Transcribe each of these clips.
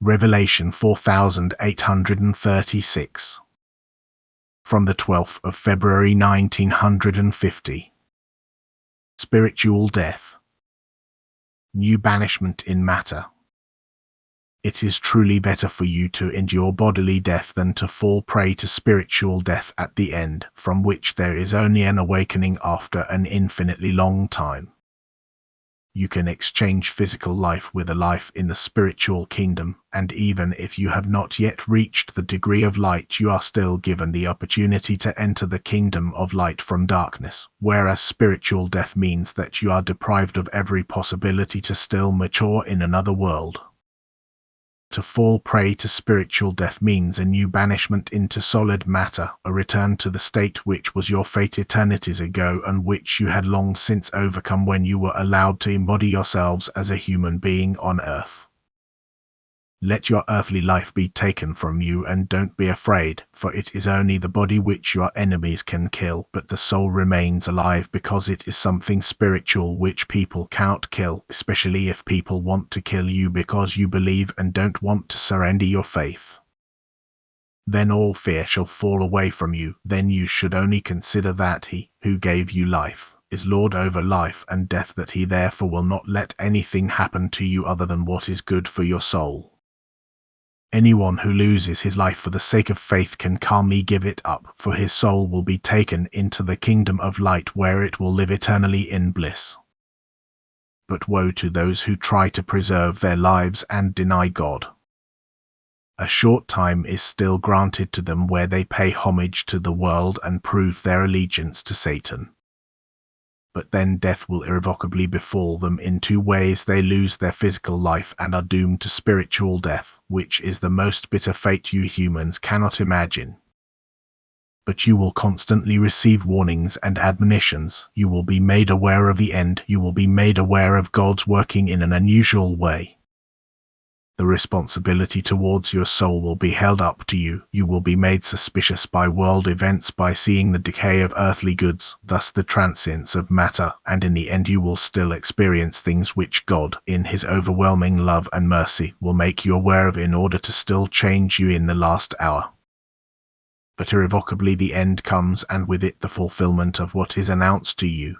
Revelation 4836. From the 12th of February 1950. Spiritual death. New banishment in matter. It is truly better for you to endure bodily death than to fall prey to spiritual death at the end, from which there is only an awakening after an infinitely long time. You can exchange physical life with a life in the spiritual kingdom, and even if you have not yet reached the degree of light, you are still given the opportunity to enter the kingdom of light from darkness, whereas spiritual death means that you are deprived of every possibility to still mature in another world. To fall prey to spiritual death means a new banishment into solid matter, a return to the state which was your fate eternities ago and which you had long since overcome when you were allowed to embody yourselves as a human being on earth. Let your earthly life be taken from you and don't be afraid, for it is only the body which your enemies can kill, but the soul remains alive because it is something spiritual which people can't kill, especially if people want to kill you because you believe and don't want to surrender your faith. Then all fear shall fall away from you. Then you should only consider that He, who gave you life, is Lord over life and death, that He therefore will not let anything happen to you other than what is good for your soul. Anyone who loses his life for the sake of faith can calmly give it up, for his soul will be taken into the kingdom of light where it will live eternally in bliss. But woe to those who try to preserve their lives and deny God. A short time is still granted to them where they pay homage to the world and prove their allegiance to Satan. But then death will irrevocably befall them in two ways. They lose their physical life and are doomed to spiritual death, which is the most bitter fate you humans cannot imagine. But you will constantly receive warnings and admonitions. You will be made aware of the end. You will be made aware of God's working in an unusual way. The responsibility towards your soul will be held up to you. You will be made suspicious by world events, by seeing the decay of earthly goods, thus the transience of matter, and in the end you will still experience things which God, in His overwhelming love and mercy, will make you aware of in order to still change you in the last hour. But irrevocably the end comes, and with it the fulfillment of what is announced to you.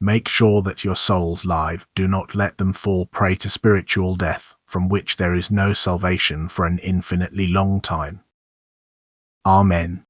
Make sure that your souls live. Do not let them fall prey to spiritual death, from which there is no salvation for an infinitely long time. Amen.